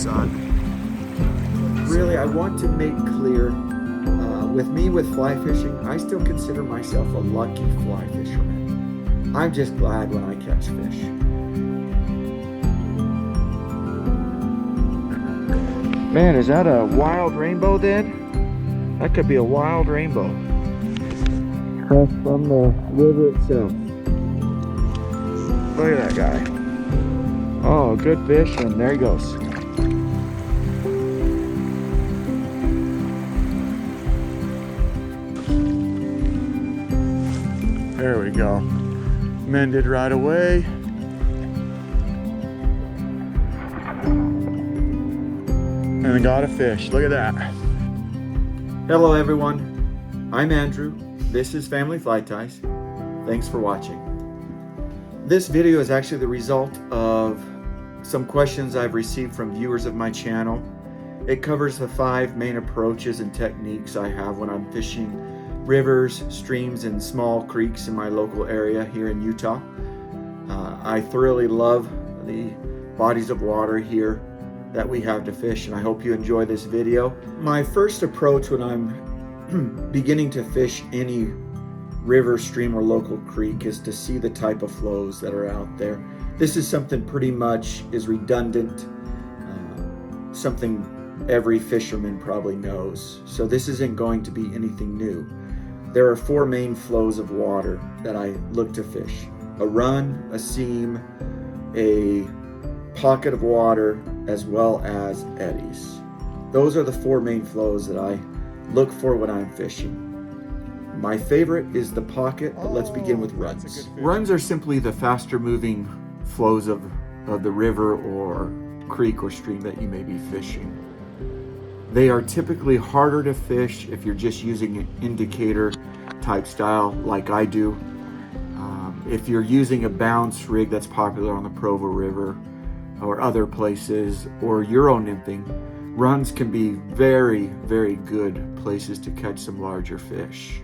sun. Really, I want to make clear, with me with fly fishing, I still consider myself a lucky fly fisherman. I'm just glad when I catch fish. Man, is that a wild rainbow then? That could be a wild rainbow. Fresh from the river itself. Look at that guy. Oh, good fish, and there he goes. There we go. Mended right away. And I got a fish. Look at that. Hello everyone. I'm Andrew. This is Family Fly Ties. Thanks for watching. This video is actually the result of some questions I've received from viewers of my channel. It covers the 5 main approaches and techniques I have when I'm fishing rivers, streams, and small creeks in my local area here in Utah. I thoroughly love the bodies of water here that we have to fish, and I hope you enjoy this video. My first approach when I'm beginning to fish any river, stream, or local creek is to see the type of flows that are out there. This is something pretty much is redundant, something every fisherman probably knows. So this isn't going to be anything new. There are 4 main flows of water that I look to fish: a run, a seam, a pocket of water, as well as eddies. Those are the 4 main flows that I look for when I'm fishing. My favorite is the pocket, but let's begin with runs. Runs are simply the faster moving flows of the river or creek or stream that you may be fishing. They are typically harder to fish if you're just using an indicator type style like I do. If you're using a bounce rig that's popular on the Provo River or other places, or Euro nymphing, runs can be very, very good places to catch some larger fish.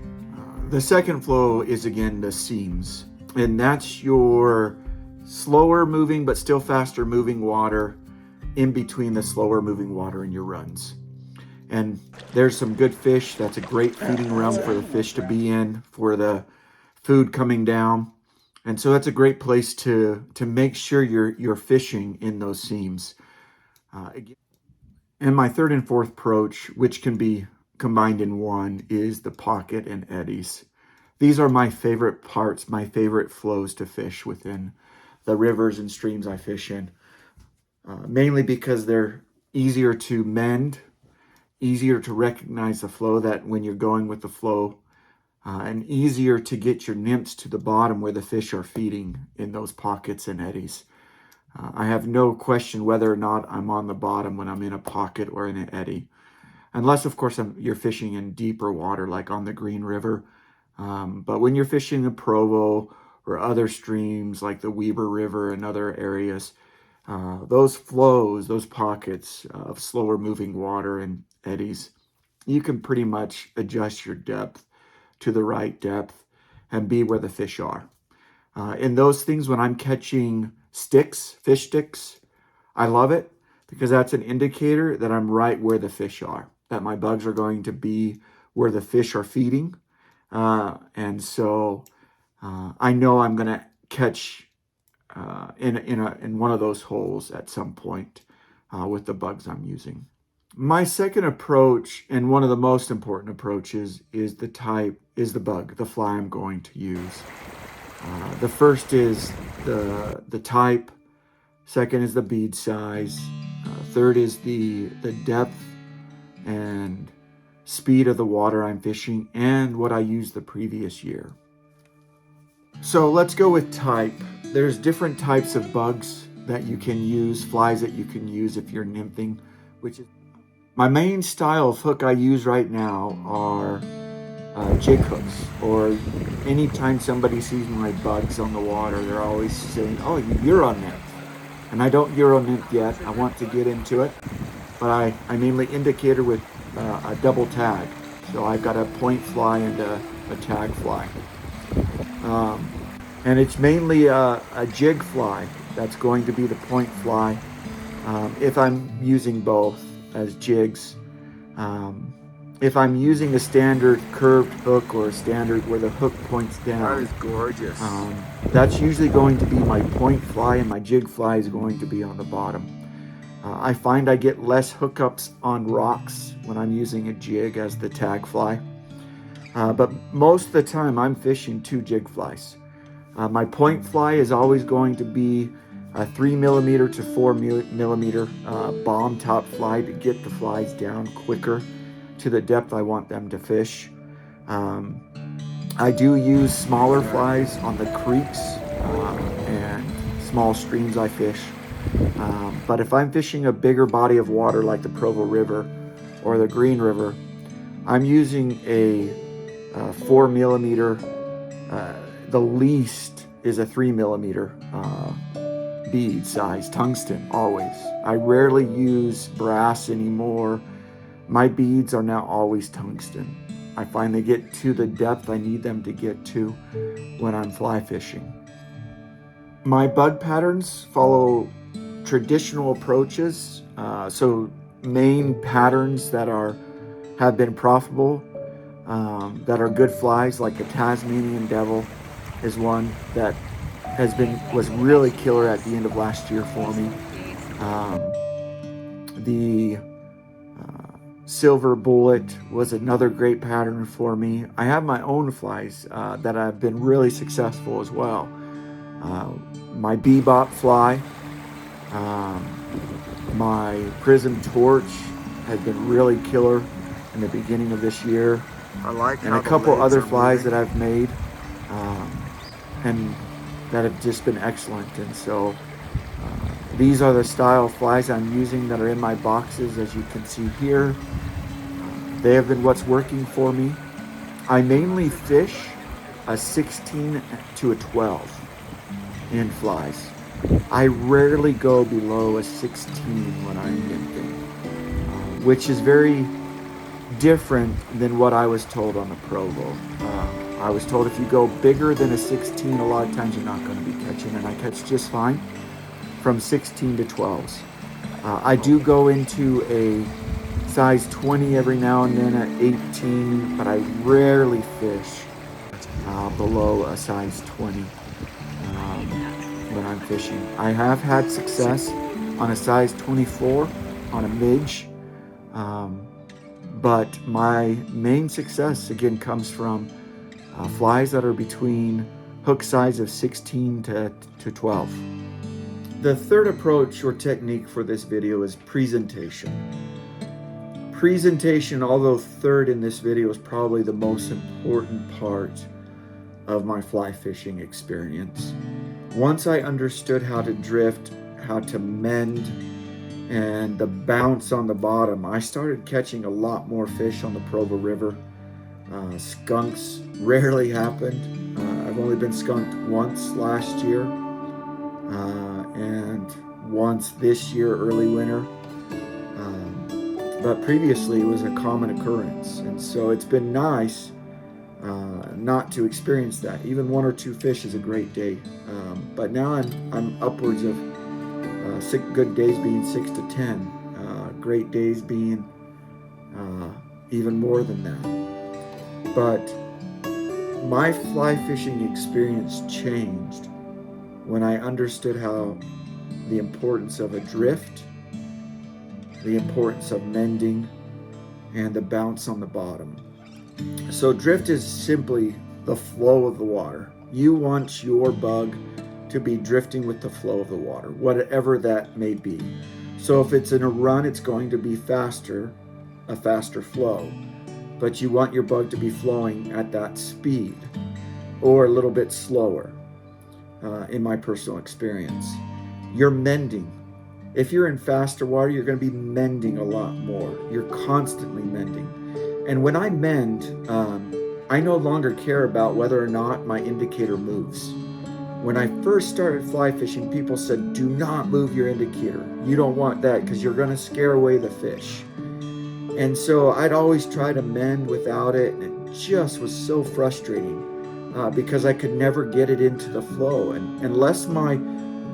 The second flow is again the seams, and that's your slower moving but still faster moving water in between the slower moving water in your runs. And there's some good fish. That's a great feeding realm for the fish to be in, for the food coming down. And so that's a great place to make sure you're fishing in those seams. And my third and fourth approach, which can be combined in one, is the pocket and eddies. These are my favorite parts, my favorite flows to fish within the rivers and streams I fish in. Mainly because they're easier to mend, easier to recognize the flow that when you're going with the flow, and easier to get your nymphs to the bottom where the fish are feeding in those pockets and eddies. I have no question whether or not I'm on the bottom when I'm in a pocket or in an eddy. Unless, of course, you're fishing in deeper water like on the Green River. But when you're fishing in Provo or other streams like the Weber River and other areas, those flows, those pockets of slower moving water and eddies, you can pretty much adjust your depth to the right depth and be where the fish are. In those things, when I'm catching sticks, fish sticks, I love it because that's an indicator that I'm right where the fish are, that my bugs are going to be where the fish are feeding. And so I know I'm going to catch in one of those holes at some point with the bugs I'm using. My second approach, and one of the most important approaches, is the bug, the fly I'm going to use. The first is the type, second is the bead size, third is the depth and speed of the water I'm fishing, and what I used the previous year. So let's go with type. There's different types of bugs that you can use, flies that you can use if you're nymphing, which is my main style of hook I use right now are jig hooks, or anytime somebody sees my bugs on the water, they're always saying, oh, you Euro nymph. And I don't Euro nymph yet. I want to get into it, but I mainly indicator with a double tag. So I've got a point fly and a tag fly. And it's mainly a jig fly that's going to be the point fly. if I'm using both as jigs. Um, if I'm using a standard curved hook or a standard where the hook points down, that is gorgeous. That's usually going to be my point fly, and my jig fly is going to be on the bottom. I find I get less hookups on rocks when I'm using a jig as the tag fly. But most of the time I'm fishing 2 jig flies. My point fly is always going to be a 3mm to 4mm bomb top fly to get the flies down quicker to the depth I want them to fish. I do use smaller flies on the creeks and small streams I fish. But if I'm fishing a bigger body of water like the Provo River or the Green River, I'm using a 4mm. The least is a 3mm bead size, tungsten, always. I rarely use brass anymore. My beads are now always tungsten. I find they get to the depth I need them to get to when I'm fly fishing. My bug patterns follow traditional approaches, so main patterns that have been profitable, that are good flies, like the Tasmanian Devil is one that was really killer at the end of last year for me. The Silver Bullet was another great pattern for me. I have my own flies that have been really successful as well. My Bebop fly, my Prism Torch has been really killer in the beginning of this year. I like and a couple other flies that I've made and that have just been excellent. And so these are the style flies I'm using that are in my boxes, as you can see here. They have been what's working for me. I mainly fish a 16 to a 12 in flies. I rarely go below a 16 when I'm nymphing, which is very different than what I was told on the Provo. I was told if you go bigger than a 16, a lot of times you're not going to be catching, and I catch just fine from 16 to 12s. I do go into a size 20 every now and then at 18, but I rarely fish below a size 20 when I'm fishing. I have had success on a size 24 on a midge, but my main success again comes from flies that are between hook size of 16 to 12. The third approach or technique for this video is presentation. Presentation, although third in this video, is probably the most important part of my fly fishing experience. Once I understood how to drift, how to mend, and the bounce on the bottom, I started catching a lot more fish on the Provo River. Skunks rarely happened. I've only been skunked once last year and once this year, early winter. But previously it was a common occurrence. And so it's been nice not to experience that. Even 1 or 2 fish is a great day. But now I'm upwards of good days being 6 to 10. Great days being even more than that. But my fly fishing experience changed when I understood how the importance of a drift, the importance of mending, and the bounce on the bottom. So drift is simply the flow of the water. You want your bug to be drifting with the flow of the water, whatever that may be. So if it's in a run, it's going to be faster, a faster flow. But you want your bug to be flowing at that speed or a little bit slower, in my personal experience. You're mending. If you're in faster water, you're going to be mending a lot more. You're constantly mending. And when I mend, I no longer care about whether or not my indicator moves. When I first started fly fishing, people said, do not move your indicator. You don't want that because you're going to scare away the fish. And so I'd always try to mend without it, and it just was so frustrating because I could never get it into the flow. And unless my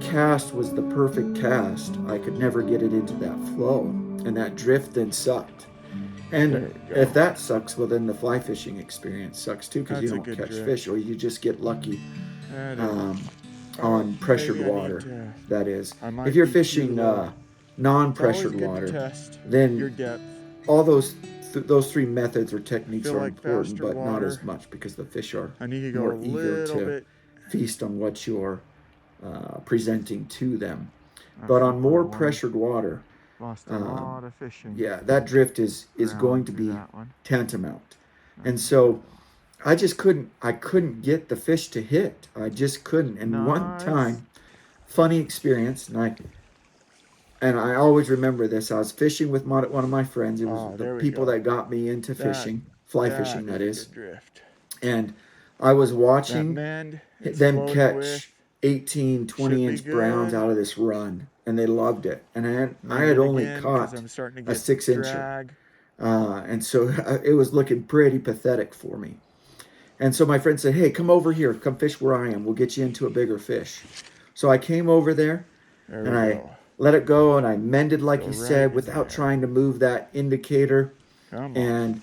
cast was the perfect cast, I could never get it into that flow. And that drift then sucked. There And we if go. that sucks, well, then the fly fishing experience sucks too, because you That's a don't good catch drift. fish, or you just get lucky That is. um, Oh, on pressured maybe I need water. to. That is, I if might you're be too fishing low. It's always non-pressured good to water, test your then depth. all those three methods or I techniques feel are like important, faster but not water. as much, because the fish are I need to go a more eager little to bit. feast on what you're presenting to them. That's But not on what I more wanted. pressured water, Lost a um, lot of fishing yeah, that drift is going ground to through be that one. tantamount. And That's good so though. I couldn't get the fish to hit. I just couldn't. And one Nice. time, funny experience, and I always remember this. I was fishing with one of my friends. It was Oh, the there we people go. that got me into That fishing, fly fishing, that that is a is. good drift. And I was That watching mend it's them floating with catch 18, 20 should be inch browns good. out of this run, and they loved it. And I Mend had it only again because caught I'm starting to a get 6 incher. drag. And so it was looking pretty pathetic for me. And so my friend said, "Hey, come over here. Come fish where I am. We'll get you into a bigger fish." So I came over there, There and we I go. let it go, and I mended like Go he right said, in without there. trying to move that indicator. Come on. And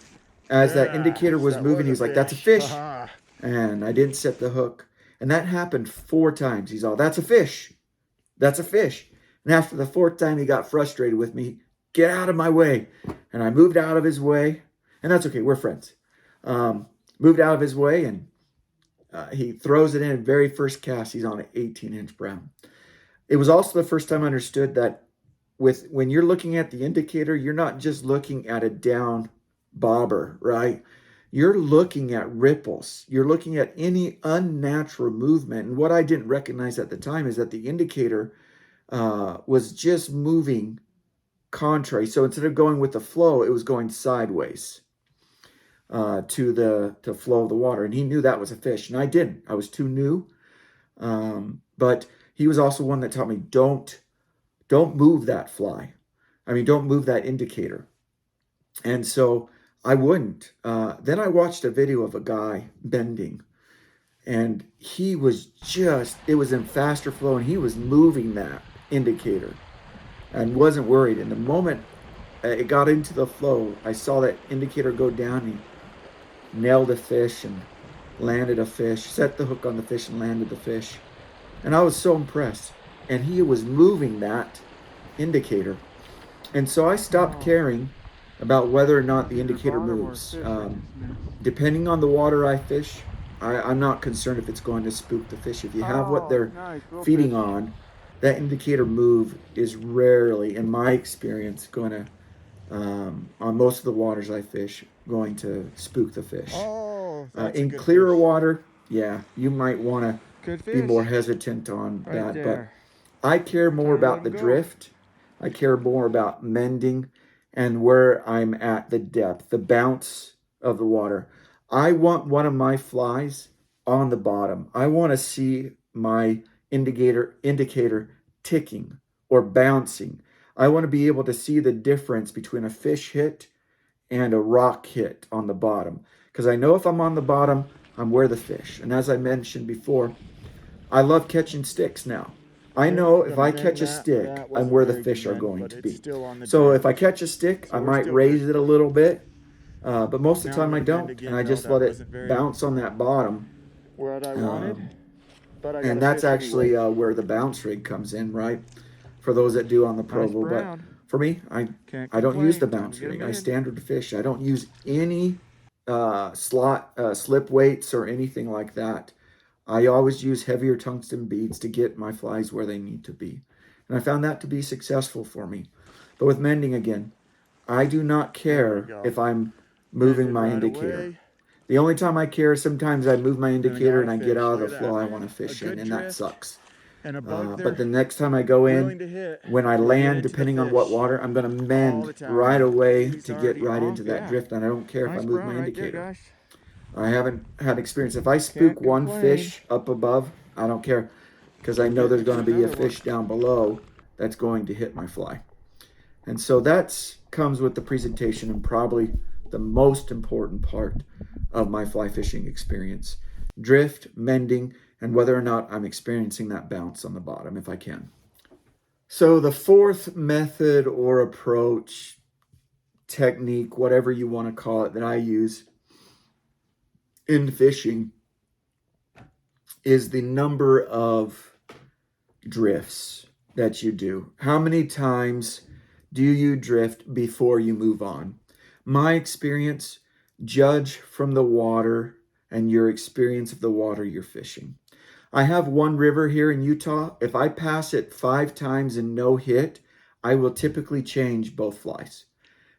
as that indicator Yes, was that moving, was a he's like, "That's a fish. fish." Haha. And I didn't set the hook. And that happened 4 times. He's all, "That's a fish. That's a fish." And after the 4th time, he got frustrated with me. "Get out of my way." And I moved out of his way. And that's okay. We're friends. Moved out of his way, and he throws it in. Very first cast, he's on an 18-inch brown. It was also the first time I understood that when you're looking at the indicator, you're not just looking at a down bobber, right? You're looking at ripples. You're looking at any unnatural movement. And what I didn't recognize at the time is that the indicator was just moving contrary. So instead of going with the flow, it was going sideways to the flow of the water. And he knew that was a fish, and I didn't. I was too new. But he was also one that taught me, don't move that fly. I mean, don't move that indicator. And so I wouldn't. Then I watched a video of a guy bending, and he was it was in faster flow, and he was moving that indicator and wasn't worried. And the moment it got into the flow, I saw that indicator go down. He nailed a fish and landed a fish, set the hook on the fish and landed the fish. And I was so impressed. And he was moving that indicator. And so I stopped Oh, caring about whether or not the either indicator bottom or moves. fish, I just missed. Depending on the water I fish, I'm not concerned if it's going to spook the fish. If you have what Oh, they're nice. Go fish. feeding on, that indicator move is rarely, in my experience, going to, on most of the waters I fish, going to spook the fish. Oh, that's a In good clearer fish. water, yeah, you might want to Good be fish. more hesitant on Right that. But there. I care more Time to let about the him go. drift. I care more about mending and where I'm at, the depth, the bounce of the water. I want one of my flies on the bottom. I want to see my indicator ticking or bouncing. I want to be able to see the difference between a fish hit and a rock hit on the bottom. Because I know if I'm on the bottom, I'm where the fish. And as I mentioned before, I love catching sticks now. I Okay, know if gonna I mend catch a that. stick, That I'm wasn't a where the very good fish are mend, going but to it's be. still on the So if I drift. catch a stick, I So we're might still good. raise it a little bit, but most of the Now I'm time I gonna mend don't, and again I though. just That let it wasn't very bounce on that bottom. what I wanted, Um, but I got and a that's fish actually anyway. where the bounce rig comes in, right? For those that do on the Nice Provo. But brown. for me, Can't I don't use the complain. Time to bounce get rig. him I in. standard fish. I don't use any slip weights or anything like that. I always use heavier tungsten beads to get my flies where they need to be. And I found that to be successful for me. But with mending again, I do not There we care go. if I'm moving Mended my right indicator. away. The only time I care is sometimes I move my And I indicator got a and I get fish. out of Look the at flow that. I want to A fish in, good and that drift sucks. and a bug But they're the next time I go in, willing to hit when I will get land, into the depending on what fish water, I'm going to all mend the right time. away He's to get already, right oh into that yeah. drift. And I don't care if I Nice move my brown right there, indicator. guys. I haven't had experience. If I Can't spook one complain. fish up above, I don't care, because I Go know get there's going to be a another one. fish down below that's going to hit my fly. And so that comes with the presentation, and probably the most important part of my fly fishing experience: drift, mending, and whether or not I'm experiencing that bounce on the bottom, if I can. So the fourth method or approach, technique, whatever you want to call it, that I use in fishing is the number of drifts that you do. How many times do you drift before you move on? My experience, judge from the water and your experience of the water you're fishing. I have one river here in Utah. If I pass it 5 times and no hit, I will typically change both flies.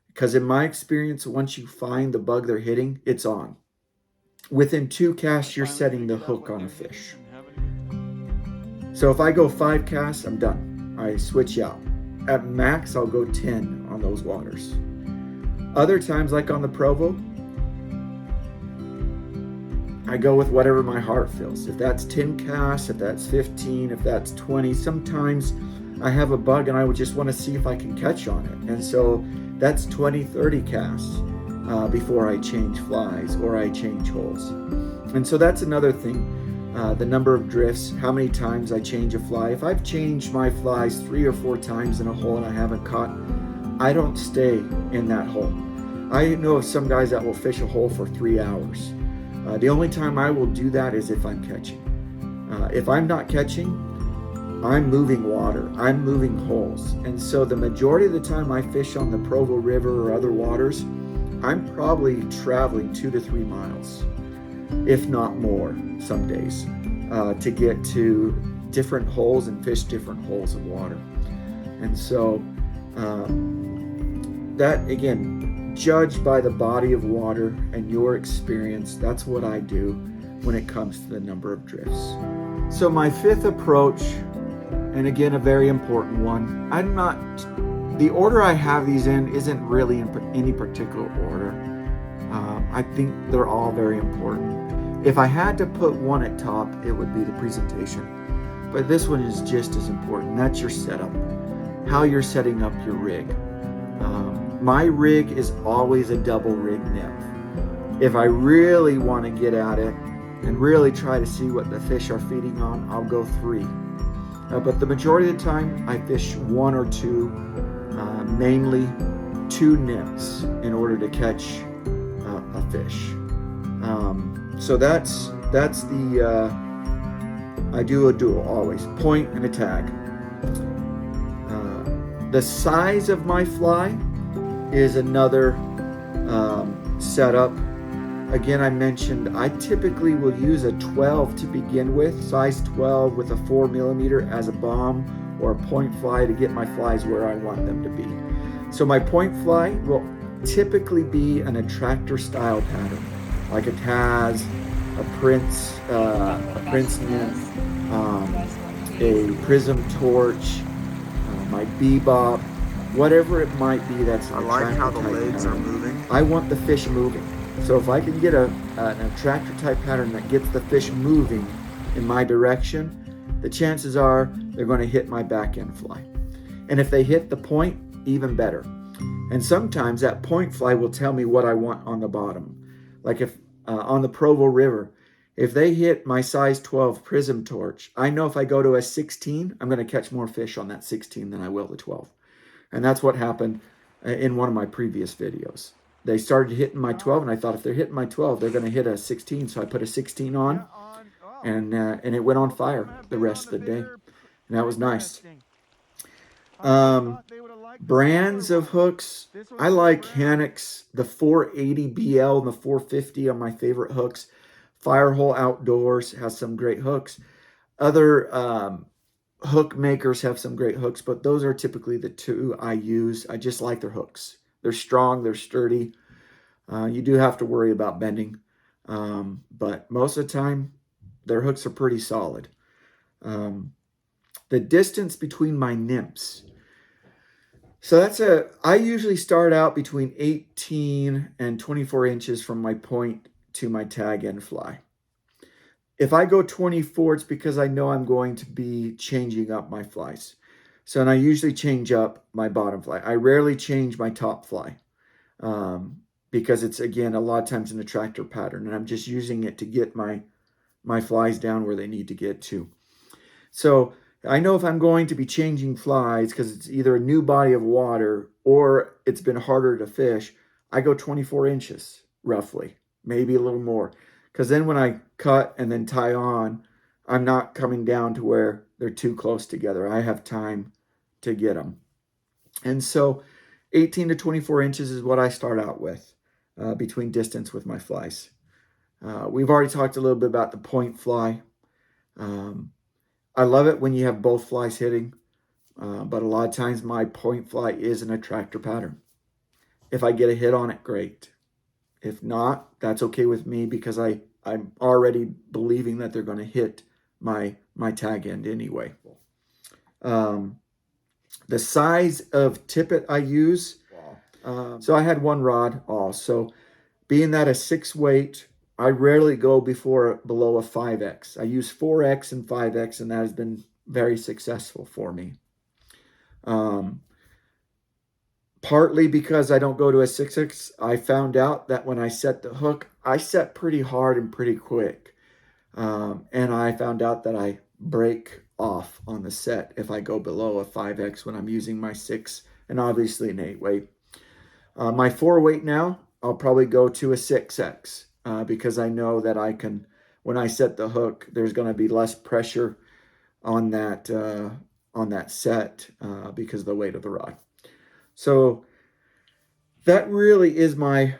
Because in my experience, once you find the bug they're hitting, it's on. Within 2 casts, you're setting the hook on a fish. So if I go 5 casts, I'm done. I switch out. At max, I'll go 10 on those waters. Other times, like on the Provo, I go with whatever my heart feels. If that's 10 casts, if that's 15, if that's 20, sometimes I have a bug and I would just want to see if I can catch on it. And so that's 20, 30 casts before I change flies or I change holes. And so that's another thing. The number of drifts, how many times I change a fly. If I've changed my flies 3 or 4 times in a hole and I haven't caught, I don't stay in that hole. I know of some guys that will fish a hole for 3 hours. The only time I will do that is if I'm catching. If I'm not catching, I'm moving water. I'm moving holes. And so the majority of the time I fish on the Provo River or other waters, I'm probably traveling 2 to 3 miles, if not more some days, to get to different holes and fish different holes of water. And so that, again, judged by the body of water and your experience, that's what I do when it comes to the number of drifts. So my fifth approach, and again, a very important one, the order I have these in isn't really in any particular order. I think they're all very important. If I had to put one at top, it would be the presentation. But this one is just as important. That's your setup, how you're setting up your rig. My rig is always a double rig nymph. If I really want to get at it and really try to see what the fish are feeding on, I'll go 3. But the majority of the time, I fish 1 or 2, mainly 2 nymphs in order to catch a fish. So that's the, I do a dual always, point and a tag. The size of my fly is another setup. Again, I mentioned I typically will use a 12 to begin with, size 12 with a 4 millimeter as a bomb or a point fly to get my flies where I want them to be. So my point fly will typically be an attractor style pattern, like a Taz, a Prince nymph, a prism torch, my bebop, whatever it might be. That's I like how the legs are moving. I want the fish moving. So if I can get an attractor type pattern that gets the fish moving in my direction, the chances are they're going to hit my back end fly. And if they hit the point, even better. And sometimes that point fly will tell me what I want on the bottom. Like if on the Provo River, if they hit my size 12 prism torch, I know if I go to a 16, I'm going to catch more fish on that 16 than I will the 12. And that's what happened in one of my previous videos. They started hitting my 12, and I thought if they're hitting my 12, they're going to hit a 16. So I put a 16 on, and it went on fire the rest of the day. And that was nice. Brands of hooks, I like Hannock's. The 480 BL and the 450 are my favorite hooks. Firehole Outdoors has some great hooks. Other hook makers have some great hooks, but those are typically the 2 I use. I just like their hooks. They're strong, they're sturdy. You do have to worry about bending, but most of the time, their hooks are pretty solid. The distance between my nymphs. So I usually start out between 18 and 24 inches from my point to my tag end fly. If I go 24, it's because I know I'm going to be changing up my flies. So, and I usually change up my bottom fly. I rarely change my top fly because it's, again, a lot of times an attractor pattern, and I'm just using it to get my my flies down where they need to get to. So I know if I'm going to be changing flies because it's either a new body of water or it's been harder to fish, I go 24 inches roughly, maybe a little more. Because then when I cut and then tie on, I'm not coming down to where they're too close together. I have time to get them. And so 18 to 24 inches is what I start out with between distance with my flies. We've already talked a little bit about the point fly. I love it when you have both flies hitting, but a lot of times my point fly is an attractor pattern. If I get a hit on it, great. If not, that's okay with me because I'm already believing that they're going to hit my tag end anyway. The size of tippet I use, so I had one rod also. Being that a 6 weight, I rarely go below a 5X. I use 4X and 5X, and that has been very successful for me. Partly because I don't go to a 6X, I found out that when I set the hook, I set pretty hard and pretty quick. And I found out that I break off on the set if I go below a 5X when I'm using my 6 and obviously an 8 weight. My 4 weight now, I'll probably go to a 6X because I know that I can, when I set the hook, there's going to be less pressure on that set because of the weight of the rod. So that really is my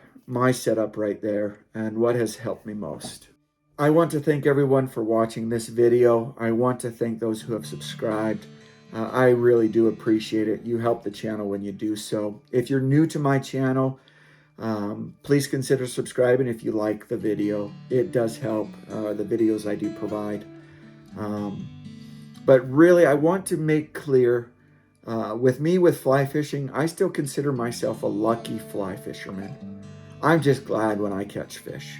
setup right there and what has helped me most. I want to thank everyone for watching this video. I want to thank those who have subscribed. I really do appreciate it. You help the channel when you do so. If you're new to my channel, please consider subscribing if you like the video. It does help the videos I do provide. But really, I want to make clear, with me with fly fishing, I still consider myself a lucky fly fisherman. I'm just glad when I catch fish.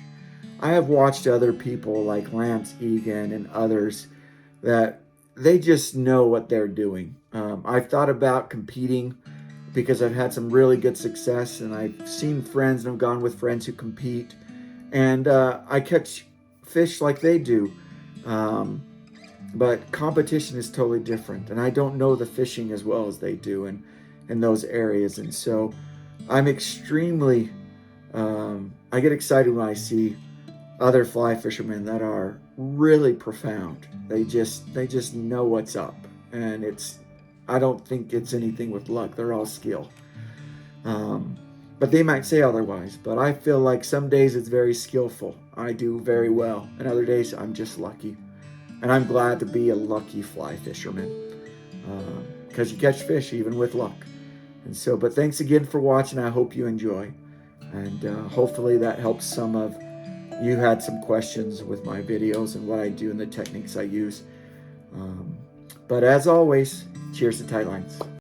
I have watched other people like Lance Egan and others that they just know what they're doing. I've thought about competing because I've had some really good success, and I've seen friends and I've gone with friends who compete, and I catch fish like they do. But competition is totally different, and I don't know the fishing as well as they do in those areas. And so I'm extremely, I get excited when I see other fly fishermen that are really profound. They just know what's up, and I don't think it's anything with luck. They're all skill. But they might say otherwise, but I feel like some days it's very skillful. I do very well, and other days I'm just lucky. And I'm glad to be a lucky fly fisherman because you catch fish even with luck. And so, but thanks again for watching. I hope you enjoy, and hopefully that helps some of you had some questions with my videos and what I do and the techniques I use. But as always, cheers to tight lines.